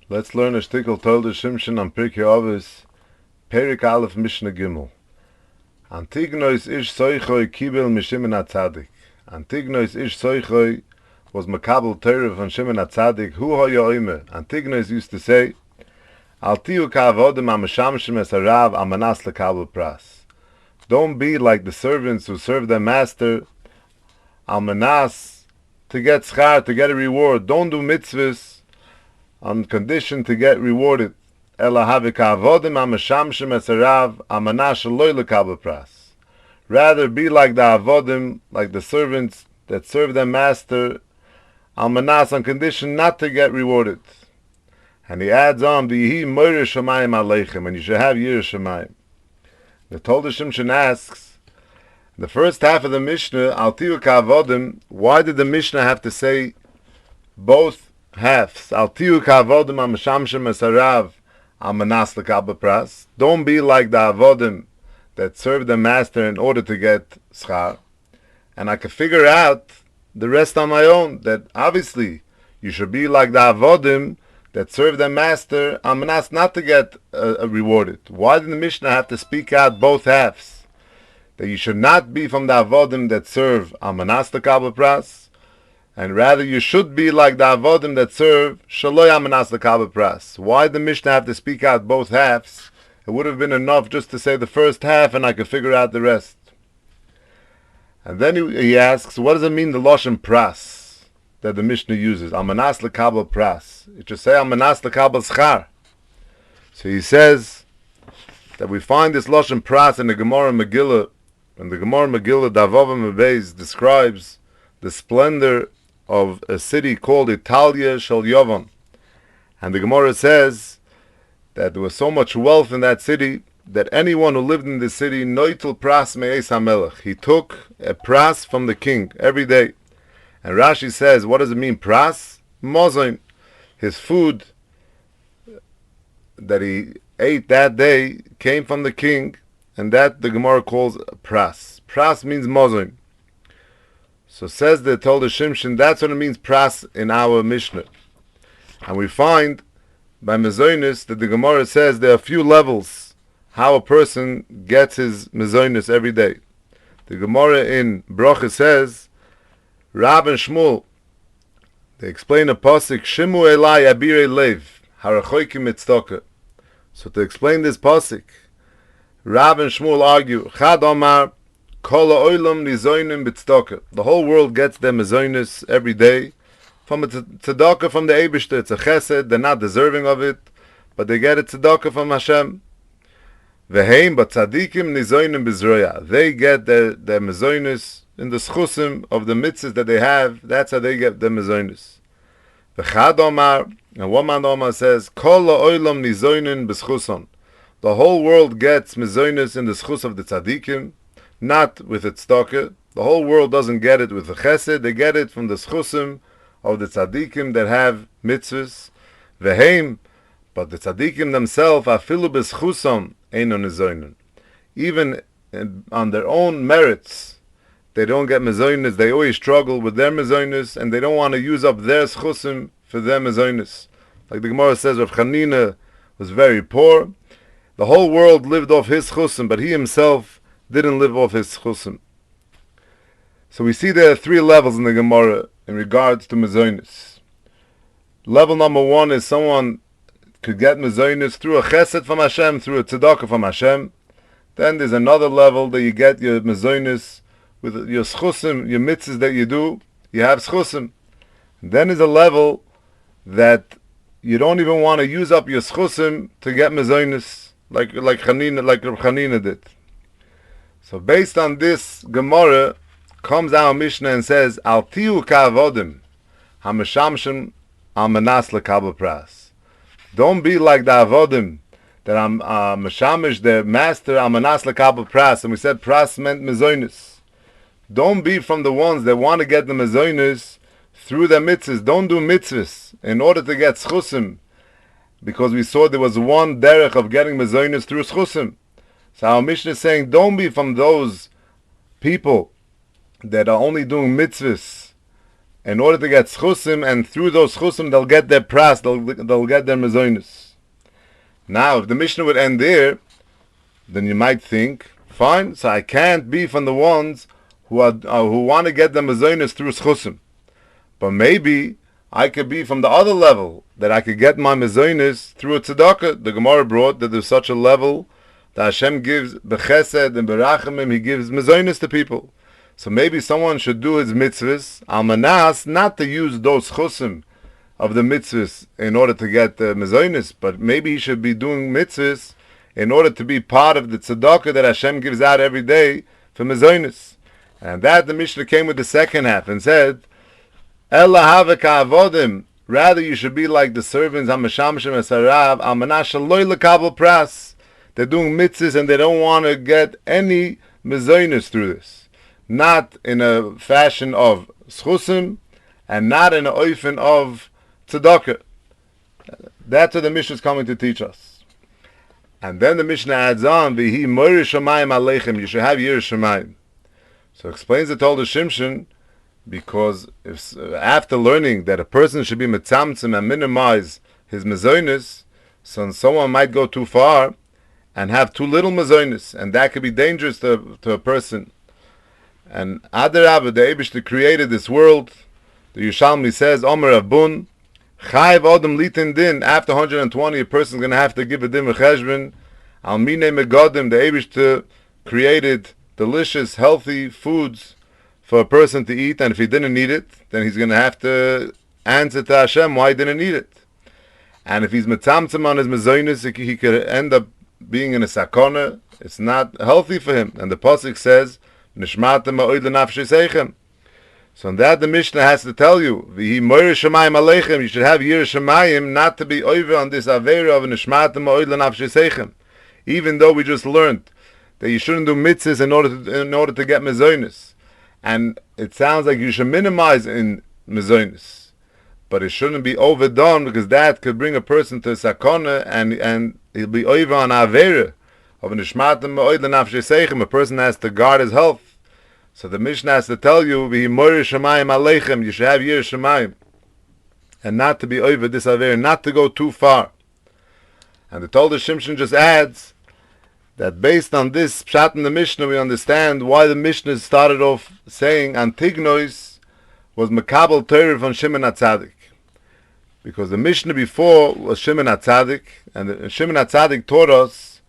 Let's learn a shtickle Toldos Shimshon on Perekei Avos, Perekei Aleph Mishnah Gimel. Antignois ish soichoi kibel mishimen atzadik. Antignois ish soichoi was makabel Torah von Shimon atzadik. Hu hoyoime. Antignois used to say, Al tiu ka'avodim ha'mashamshim es harav al manas lekabel pras. Don't be like the servants who serve their master al manas to get schar, to get a reward. Don't do mitzvahs on condition to get rewarded. Rather be like the avodim, like the servants that serve their master, almanas, on condition not to get rewarded. And he adds on, and you should have yirah shamayim. The Toldos Shimshon asks, the first half of the Mishnah, al tiyu ka'avodim, why did the Mishnah have to say both halves? Al tiyu ka'avodim ha'mashamshim es harav al manas lekabel pras. Don't be like the avodim that serve the master in order to get schar. And I could figure out the rest on my own, that obviously you should be like the avodim that serve their master al manas, not to get rewarded. Why did the Mishnah have to speak out both halves? That you should not be from the avodim that serve al manas lekabel pras, and rather you should be like the avodim that serve shaloi al manas lekabel pras. Why did the Mishnah have to speak out both halves? It would have been enough just to say the first half and I could figure out the rest. And then he asks, what does it mean, the lashon pras that the Mishnah uses? Al manas lekabel pras. It should say al manas lekabel schar. So he says that we find this lashon pras in the Gemara Megillah. And the Gemara Megillah Davavim Beis describes the splendor of a city called Italia Shel Yovan. And the Gemara says that there was so much wealth in that city that anyone who lived in the city, noitel pras me'es hamelech, he took a pras from the king every day. And Rashi says, what does it mean, pras? Mozain. His food that he ate that day came from the king, and that the Gemara calls pras. Pras means mozain. So says the Toldos Shimshon, that's what it means pras in our Mishnah. And we find by mezonos that the Gemara says there are a few levels how a person gets his mezonos every day. The Gemara in Brocha says, Rab and Shmuel, they explain a pasuk, Shimu elai abirei lev, harachoikim mitztoka. So to explain this pasuk, Rab and Shmuel argue, Chad Omar, the whole world gets their mezonos every day from a tzedakah from the Eibishter. It's a chesed, they're not deserving of it, but they get a tzedakah from Hashem. Veheim, but tzadikim nizoinim bizroya. They get their mezonos in the schusim of the mitzvahs that they have. That's how they get their mezonos. V'chad Omar, and one man Omar says, Kol ha'olam nizoinin b'schuson. The whole world gets mezonos in the schus of the tzadikim, not with its tzedakah. The whole world doesn't get it with the chesed. They get it from the schusim of the tzaddikim that have mitzvahs. Veheim, but the tzaddikim themselves, afilu b'schusam eino nizoinen. Even on their own merits, they don't get mezonos. They always struggle with their mezonos, and they don't want to use up their schusim for their mezonos. Like the Gemara says, Rav Chanina was very poor. The whole world lived off his schusim, but he himself didn't live off his chusim. So we see there are three levels in the Gemara in regards to mezonos. Level number one is someone could get mezonos through a chesed from Hashem, through a tzedakah from Hashem. Then there's another level that you get your mezonos with your schusim, your mitzvahs that you do, you have schusim. Then there's a level that you don't even want to use up your schusim to get mezonos, like Rav Chanina did. So based on this Gemara, comes our Mishnah and says, Al tiyu ka'avodim ha'mashamshim al manas lekabel pras. Don't be like the avodim that mashamish their master al manas lekabel pras. And we said pras meant mezonos. Don't be from the ones that want to get the mezonos through their mitzvahs. Don't do mitzvahs in order to get schusim, because we saw there was one derech of getting mezonos through schusim. So our Mishnah is saying, don't be from those people that are only doing mitzvahs in order to get schusim, and through those schusim they'll get their pras, they'll get their mezoinus. Now, if the Mishnah would end there, then you might think, fine, so I can't be from the ones who want to get the mezoinus through schusim. But maybe I could be from the other level, that I could get my mezoinus through a tzedakah. The Gemara brought that there's such a level that Hashem gives bechesed and berachamim, He gives mezoinus to people. So maybe someone should do his mitzvahs, almanas, not to use those chusim of the mitzvahs in order to get the mezoinus, but maybe he should be doing mitzvahs in order to be part of the tzedakah that Hashem gives out every day for mezoinus. And that the Mishnah came with the second half and said, Ella haveka avodim, rather you should be like the servants, hamashamshim esarav, almanas shaloi lekabel pras. They're doing mitzvahs and they don't want to get any mezoinus through this. Not in a fashion of schusim, and not in a oifen of tzedakah. That's what the Mishnah is coming to teach us. And then the Mishnah adds on, V'hi moir shamayim aleichem, you should have yir shamayim. So explains the Toldos Shimshon, because after learning that a person should be metzamtzim and minimize his mezoinus, so someone might go too far and have too little mezoinus, and that could be dangerous to a person. And Adarabah, the Eibishter created this world. The Yushalmi says, Omer Abun, Chayv Odom Litin Din, after 120, a person is going to have to give a din v'cheshbon. Al Mine Megodim, the Eibishter created delicious, healthy foods for a person to eat, and if he didn't eat it, then he's going to have to answer to Hashem why he didn't eat it. And if he's metzamtzem on his mezoinus, he could end up being in a sakona. It's not healthy for him. And the Pasuk says, Nishmatem ha'oid l'nafshei seichem. So on that the Mishnah has to tell you, V'hi moir shamayim aleichem, you should have yir shamayim, not to be over on this avera of Nishmatem ha'oid l'nafshei seichem. Even though we just learned that you shouldn't do mitzvahs in order to get mezoinus. And it sounds like you should minimize in mezoinus. But it shouldn't be overdone, because that could bring a person to a sakona, and he'll be over on avera of Nishmatem ha'oid l'nafshei seichem. A person has to guard his health. So the Mishnah has to tell you, V'hi moir shamayim aleichem, you should have yir shamayim, and not to be over this aver, not to go too far. And the Toldos Shimshon just adds that based on this pshat in the Mishnah, we understand why the Mishnah started off saying Antignois was Mekabel Torah from Shimon HaTzadik. Because the Mishnah before was Shimon HaTzadik, and Shimon HaTzadik taught us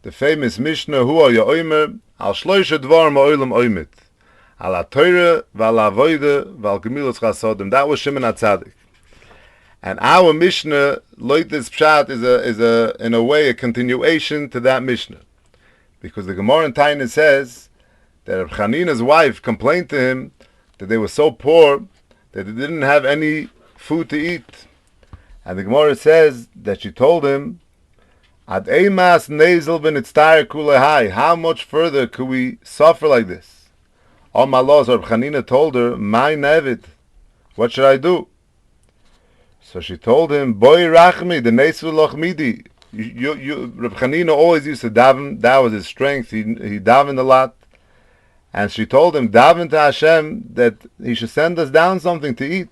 the famous Mishnah, Hu ha'yomer, al shloisha dvar ma'olam oimet. Al Torah, Val Avoida, Val Gemilas Chasodim. That was Shimon HaTzadik. And our Mishnah, like this pshat, is in a way a continuation to that Mishnah, because the Gemara in Taina says that Reb Chanina's wife complained to him that they were so poor that they didn't have any food to eat, and the Gemara says that she told him, Ad eimas nezel v'nitztayr kulehai, how much further could we suffer like this? All my laws, Reb Chanina told her, my nevid, what should I do? So she told him, Boy rachmi, the nesu loch midi. Reb Chanina always used to daven, that was his strength, he davened a lot. And she told him, daven to Hashem, that he should send us down something to eat.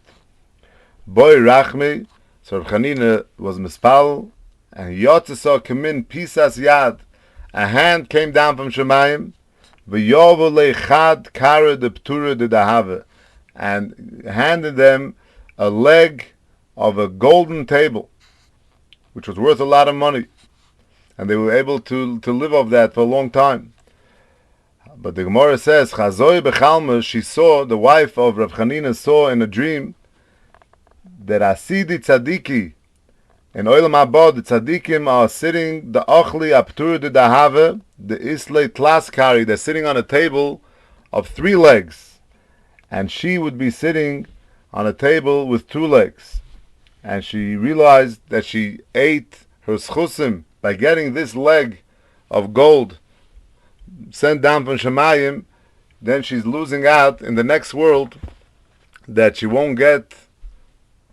Boy rachmi, so Reb Chanina was mispal, and Yotze saw kamin pisas yad, a hand came down from Shemayim, v'yovu leichad kara de ptura de dahave, and handed them a leg of a golden table, which was worth a lot of money, and they were able to live off that for a long time. But the Gemara says, Chazoi bechalma, she saw, the wife of Rav Chanina saw in a dream that Asidi tzadiki, in Olam Haba, the tzadikim are sitting, the ochli aptur de dahave, the islay tlaskari, they're sitting on a table of 3 legs, and she would be sitting on a table with 2 legs. And she realized that she ate her schusim by getting this leg of gold sent down from Shemayim. Then she's losing out in the next world, that she won't get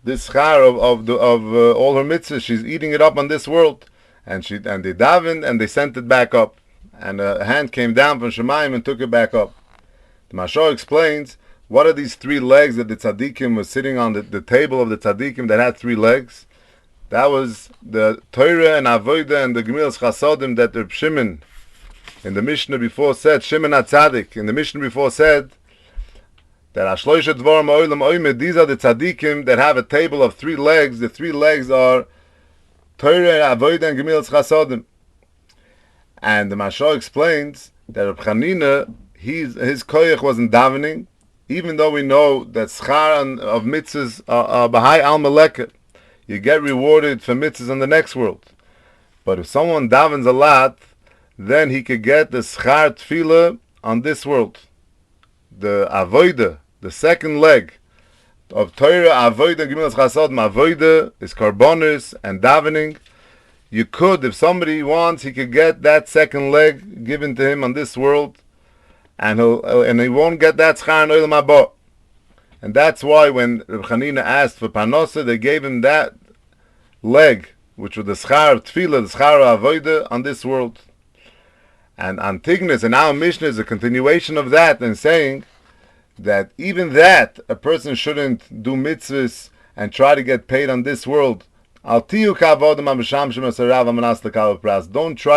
this schar of all her mitzvahs. She's eating it up on this world, and they davened and they sent it back up, and a hand came down from Shemayim and took it back up. The Mashal explains, What are these 3 legs that the tzaddikim was sitting on the table of the tzaddikim that had 3 legs? That was the Torah and Avodah and the Gemilas Chasodim that Reb Shimon in the Mishnah before said, Shimon HaTzadik in the Mishnah before said that Ashloisha Dvarim Ha'olam Oimed, these are the tzaddikim that have a table of 3 legs. The 3 legs are Torah, Avodah, and Gemilas Chasodim. And the Mashal explains that Reb Chanina, his koyach wasn't davening, even though we know that schar of mitzvahs are b'hai al maleket. You get rewarded for mitzvahs in the next world. But if someone davens a lot, then he could get the schar tefillah on this world. The avodah, the second leg of Torah, avodah, Gemilas Chasodim, avodah is karbonis and davening. You could, if somebody wants, he could get that second leg given to him on this world, and he won't get that schar in olam haba. And that's why when Reb Chanina asked for parnasa, they gave him that leg, which was the schar of tefillah, the schar of avodah on this world. And Antignos and our Mishnah is a continuation of that, and saying that even that a person shouldn't do mitzvahs and try to get paid on this world. Don't try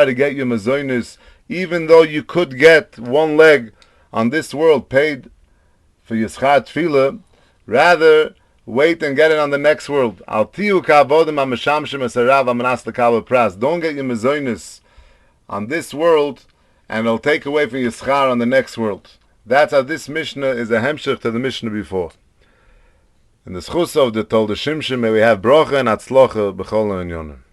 to get your mazonis, even though you could get 1 leg on this world paid for your schar tefillah. Rather, wait and get it on the next world. Don't get your mazonis on this world, and it'll take away from your schar on the next world. That's how this Mishnah is a hemshech to the Mishnah before. In the schus of the Toldos Shimshon, may we have bracha and atzlocha b'chol ha'inyonim.